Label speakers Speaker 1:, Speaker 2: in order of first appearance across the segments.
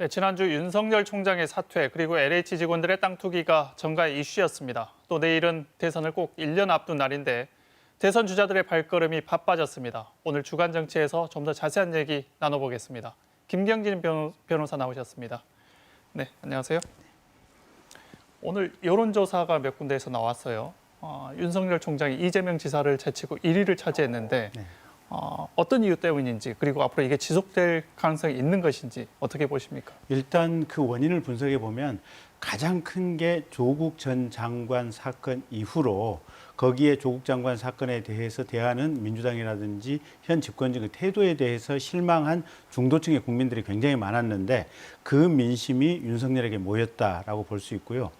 Speaker 1: 네, 지난주 윤석열 총장의 사퇴 그리고 LH 직원들의 땅 투기가 정가의 이슈였습니다. 또 내일은 대선을 꼭 1년 앞둔 날인데 대선 주자들의 발걸음이 바빠졌습니다. 오늘 주간 정치에서 좀 더 자세한 얘기 나눠보겠습니다. 김경진 변호사 나오셨습니다. 네, 안녕하세요. 오늘 여론조사가 몇 군데에서 나왔어요. 윤석열 총장이 이재명 지사를 제치고 1위를 차지했는데
Speaker 2: 네.
Speaker 1: 어떤 이유 때문인지 그리고 앞으로 이게 지속될 가능성이 있는 것인지 어떻게 보십니까?
Speaker 2: 일단 그 원인을 분석해 보면 가장 큰 게 조국 전 장관 사건 이후로 거기에 조국 장관 사건에 대해서 대하는 민주당이라든지 현 집권진의 태도에 대해서 실망한 중도층의 국민들이 굉장히 많았는데 그 민심이 윤석열에게 모였다라고 볼 수 있고요.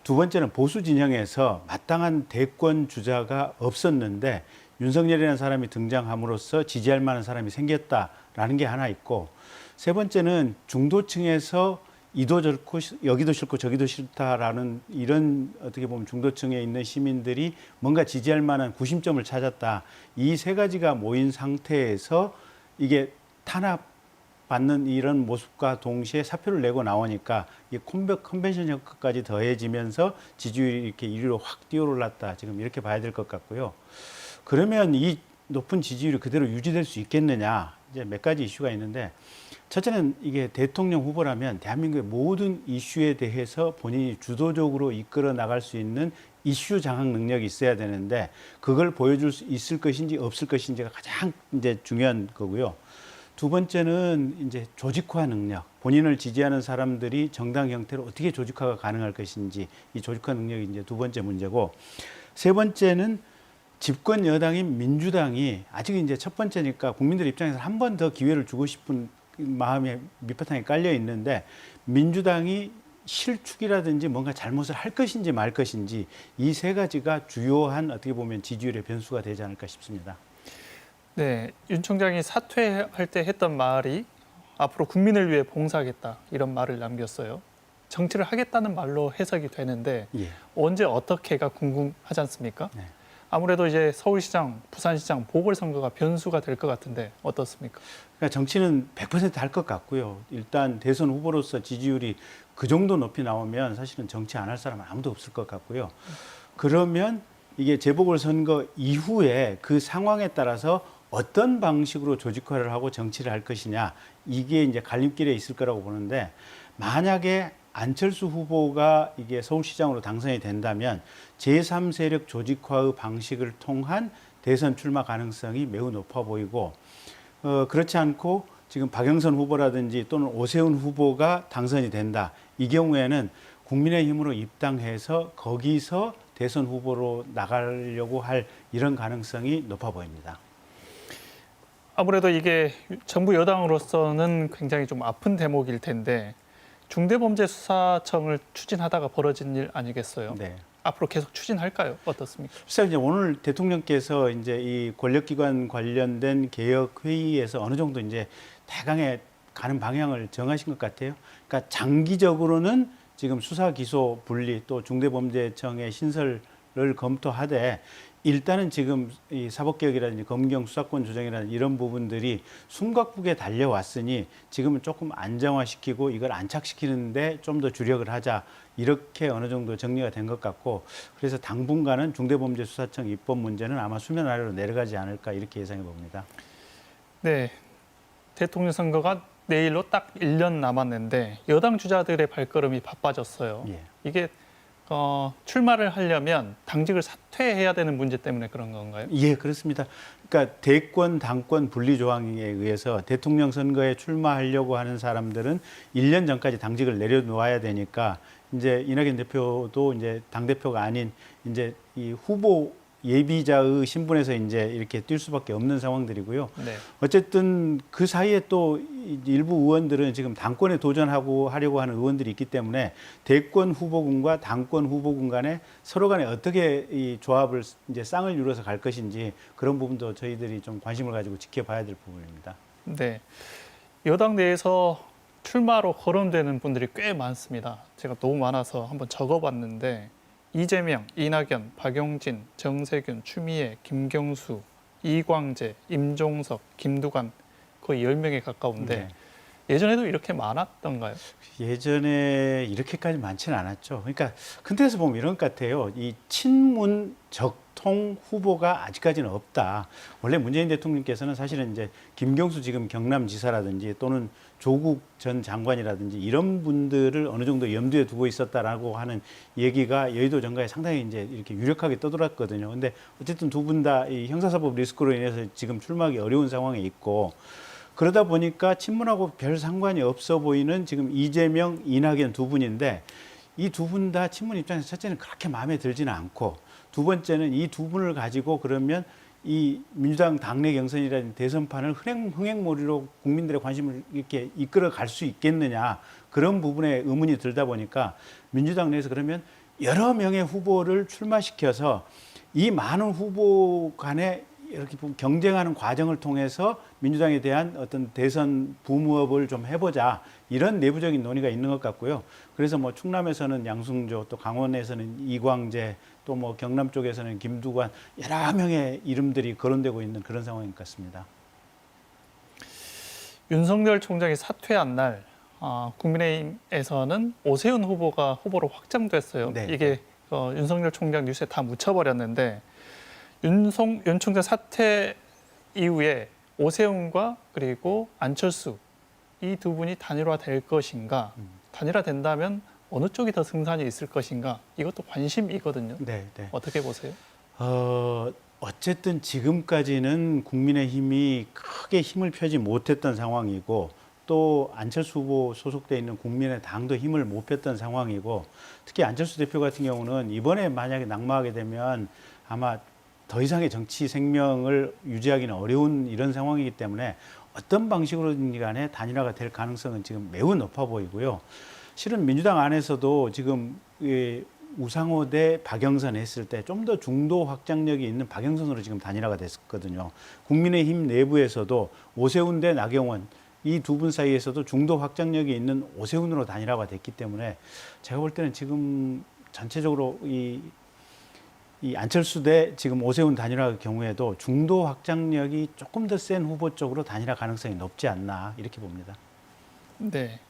Speaker 2: 두 번째는 보수 진영에서 마땅한 대권 주자가 없었는데 윤석열이라는 사람이 등장함으로써 지지할 만한 사람이 생겼다라는 게 하나 있고, 세 번째는 중도층에서 이도 저렇고 여기도 싫고 저기도 싫다라는 이런 어떻게 보면 중도층에 있는 시민들이 뭔가 지지할 만한 구심점을 찾았다. 이 세 가지가 모인 상태에서 이게 탄압받는 이런 모습과 동시에 사표를 내고 나오니까 이 컨벤션 효과까지 더해지면서 지지율이 이렇게 1위로 확 뛰어올랐다. 지금 이렇게 봐야 될 것 같고요. 그러면 이 높은 지지율이 그대로 유지될 수 있겠느냐, 이제 몇 가지 이슈가 있는데, 첫째는 이게 대통령 후보라면 대한민국의 모든 이슈에 대해서 본인이 주도적으로 이끌어 나갈 수 있는 이슈 장악 능력이 있어야 되는데 그걸 보여줄 수 있을 것인지 없을 것인지가 가장 이제 중요한 거고요. 두 번째는 이제 조직화 능력, 본인을 지지하는 사람들이 정당 형태로 어떻게 조직화가 가능할 것인지, 이 조직화 능력이 이제 두 번째 문제고, 세 번째는 집권 여당인 민주당이 아직 이제 첫 번째니까 국민들 입장에서 한 번 더 기회를 주고 싶은 마음에 밑바탕에 깔려 있는데, 민주당이 실축이라든지 뭔가 잘못을 할 것인지 말 것인지, 이 세 가지가 주요한 어떻게 보면 지지율의 변수가 되지 않을까 싶습니다.
Speaker 1: 네, 윤 총장이 사퇴할 때 했던 말이 앞으로 국민을 위해 봉사하겠다 이런 말을 남겼어요. 정치를 하겠다는 말로 해석이 되는데
Speaker 2: 예.
Speaker 1: 언제 어떻게가 궁금하지 않습니까?
Speaker 2: 네.
Speaker 1: 아무래도 이제 서울시장, 부산시장 보궐선거가 변수가 될 것 같은데 어떻습니까?
Speaker 2: 그러니까 정치는 100% 할 것 같고요. 일단 대선 후보로서 지지율이 그 정도 높이 나오면 사실은 정치 안 할 사람은 아무도 없을 것 같고요. 그러면 이게 재보궐선거 이후에 그 상황에 따라서 어떤 방식으로 조직화를 하고 정치를 할 것이냐, 이게 이제 갈림길에 있을 거라고 보는데, 만약에 안철수 후보가 이게 서울시장으로 당선이 된다면 제3세력 조직화의 방식을 통한 대선 출마 가능성이 매우 높아 보이고, 그렇지 않고 지금 박영선 후보라든지 또는 오세훈 후보가 당선이 된다. 이 경우에는 국민의힘으로 입당해서 거기서 대선 후보로 나가려고 할 이런 가능성이 높아 보입니다.
Speaker 1: 아무래도 이게 정부 여당으로서는 굉장히 좀 아픈 대목일 텐데 중대범죄수사청을 추진하다가 벌어진 일 아니겠어요?
Speaker 2: 네.
Speaker 1: 앞으로 계속 추진할까요? 어떻습니까?
Speaker 2: 실제 이제 오늘 대통령께서 이제 이 권력기관 관련된 개혁 회의에서 어느 정도 이제 대강의 가는 방향을 정하신 것 같아요. 그러니까 장기적으로는 지금 수사 기소 분리 또 중대범죄청의 신설을 검토하되, 일단은 지금 이 사법개혁이라든지 검경 수사권 조정이라든지 이런 부분들이 숨가쁘게 달려왔으니 지금은 조금 안정화시키고 이걸 안착시키는데 좀 더 주력을 하자, 이렇게 어느 정도 정리가 된 것 같고, 그래서 당분간은 중대범죄수사청 입법 문제는 아마 수면 아래로 내려가지 않을까, 이렇게 예상해 봅니다.
Speaker 1: 네, 대통령 선거가 내일로 딱 1년 남았는데 여당 주자들의 발걸음이 바빠졌어요.
Speaker 2: 예.
Speaker 1: 이게 출마를 하려면 당직을 사퇴해야 되는 문제 때문에 그런 건가요?
Speaker 2: 예, 그렇습니다. 그러니까 대권, 당권 분리 조항에 의해서 대통령 선거에 출마하려고 하는 사람들은 1년 전까지 당직을 내려놓아야 되니까, 이제 이낙연 대표도 이제 당대표가 아닌 이제 이 후보 예비자의 신분에서 이제 이렇게 뛸 수밖에 없는 상황들이고요.
Speaker 1: 네.
Speaker 2: 어쨌든 그 사이에 또 일부 의원들은 지금 당권에 도전하고 하려고 하는 의원들이 있기 때문에 대권 후보군과 당권 후보군 간에 서로 간에 어떻게 이 조합을 이제 쌍을 이루어서 갈 것인지, 그런 부분도 저희들이 좀 관심을 가지고 지켜봐야 될 부분입니다.
Speaker 1: 네. 여당 내에서 출마로 거론되는 분들이 꽤 많습니다. 제가 너무 많아서 한번 적어봤는데 이재명, 이낙연, 박용진, 정세균, 추미애, 김경수, 이광재, 임종석, 김두관 거의 10명에 가까운데
Speaker 2: 네.
Speaker 1: 예전에도 이렇게 많았던가요?
Speaker 2: 예전에 이렇게까지 많지는 않았죠. 그러니까 큰 틀에서 보면 이런 것 같아요. 이 친문 적통 후보가 아직까지는 없다. 원래 문재인 대통령께서는 사실은 이제 김경수 지금 경남지사라든지 또는 조국 전 장관이라든지 이런 분들을 어느 정도 염두에 두고 있었다라고 하는 얘기가 여의도 정가에 상당히 이제 이렇게 유력하게 떠돌았거든요. 근데 어쨌든 두 분 다 이 형사사법 리스크로 인해서 지금 출마하기 어려운 상황에 있고, 그러다 보니까 친문하고 별 상관이 없어 보이는 지금 이재명, 이낙연 두 분인데, 이 두 분 다 친문 입장에서 첫째는 그렇게 마음에 들지는 않고, 두 번째는 이 두 분을 가지고 그러면 이 민주당 당내 경선이라든지 대선판을 흥행몰이로 국민들의 관심을 이렇게 이끌어 갈 수 있겠느냐, 그런 부분에 의문이 들다 보니까 민주당 내에서 그러면 여러 명의 후보를 출마시켜서 이 많은 후보 간에 이렇게 경쟁하는 과정을 통해서 민주당에 대한 어떤 대선 붐업을 좀 해보자, 이런 내부적인 논의가 있는 것 같고요. 그래서 뭐 충남에서는 양승조, 또 강원에서는 이광재, 또 뭐 경남 쪽에서는 김두관, 여러 명의 이름들이 거론되고 있는 그런 상황인 것 같습니다.
Speaker 1: 윤석열 총장이 사퇴한 날 국민의힘에서는 오세훈 후보가 후보로 확정됐어요.
Speaker 2: 네.
Speaker 1: 이게 윤석열 총장 뉴스에 다 묻혀버렸는데, 윤 총장 사퇴 이후에 오세훈과 그리고 안철수 이 두 분이 단일화될 것인가, 단일화된다면 어느 쪽이 더 승산이 있을 것인가, 이것도 관심이거든요.
Speaker 2: 네, 네.
Speaker 1: 어떻게 보세요?
Speaker 2: 어쨌든 지금까지는 국민의힘이 크게 힘을 펴지 못했던 상황이고, 또 안철수 후보 소속돼 있는 국민의당도 힘을 못 폈던 상황이고, 특히 안철수 대표 같은 경우는 이번에 만약에 낙마하게 되면 아마 더 이상의 정치 생명을 유지하기는 어려운 이런 상황이기 때문에 어떤 방식으로든지 간에 단일화가 될 가능성은 지금 매우 높아 보이고요. 실은 민주당 안에서도 지금 우상호 대 박영선 했을 때 좀 더 중도 확장력이 있는 박영선으로 지금 단일화가 됐었거든요. 국민의힘 내부에서도 오세훈 대 나경원, 이 두 분 사이에서도 중도 확장력이 있는 오세훈으로 단일화가 됐기 때문에 제가 볼 때는 지금 전체적으로 이 안철수 대 지금 오세훈 단일화 경우에도 중도 확장력이 조금 더 센 후보 쪽으로 단일화 가능성이 높지 않나, 이렇게 봅니다.
Speaker 1: 네,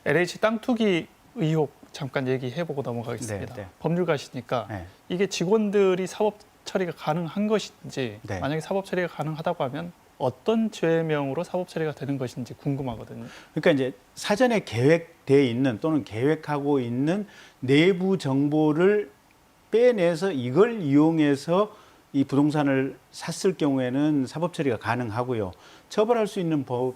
Speaker 1: LH 땅 투기 의혹 잠깐 얘기해보고 넘어가겠습니다.
Speaker 2: 네, 네.
Speaker 1: 법률가시니까
Speaker 2: 네.
Speaker 1: 이게 직원들이 사법 처리가 가능한 것인지,
Speaker 2: 네.
Speaker 1: 만약에 사법 처리가 가능하다고 하면 어떤 죄명으로 사법 처리가 되는 것인지 궁금하거든요.
Speaker 2: 그러니까 이제 사전에 계획돼 있는 또는 계획하고 있는 내부 정보를 빼내서 이걸 이용해서 이 부동산을 샀을 경우에는 사법 처리가 가능하고요. 처벌할 수 있는 법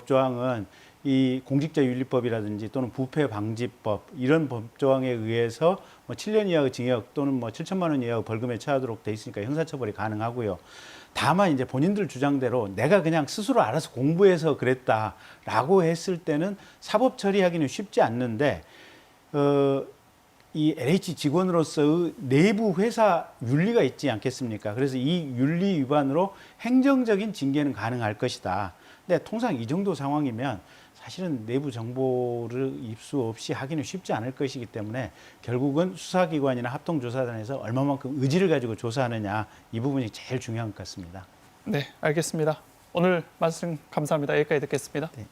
Speaker 2: 조항은 이 공직자윤리법이라든지 또는 부패방지법, 이런 법 조항에 의해서 뭐 7년 이하의 징역 또는 뭐 7천만 원 이하의 벌금에 처하도록 돼 있으니까 형사처벌이 가능하고요. 다만 이제 본인들 주장대로 내가 그냥 스스로 알아서 공부해서 그랬다라고 했을 때는 사법 처리하기는 쉽지 않는데, 이 LH 직원으로서의 내부 회사 윤리가 있지 않겠습니까? 그래서 이 윤리 위반으로 행정적인 징계는 가능할 것이다. 근데 통상 이 정도 상황이면 사실은 내부 정보를 입수 없이 하기는 쉽지 않을 것이기 때문에 결국은 수사기관이나 합동조사단에서 얼마만큼 의지를 가지고 조사하느냐, 이 부분이 제일 중요한 것 같습니다.
Speaker 1: 네, 알겠습니다. 오늘 말씀 감사합니다. 여기까지 듣겠습니다.
Speaker 2: 네.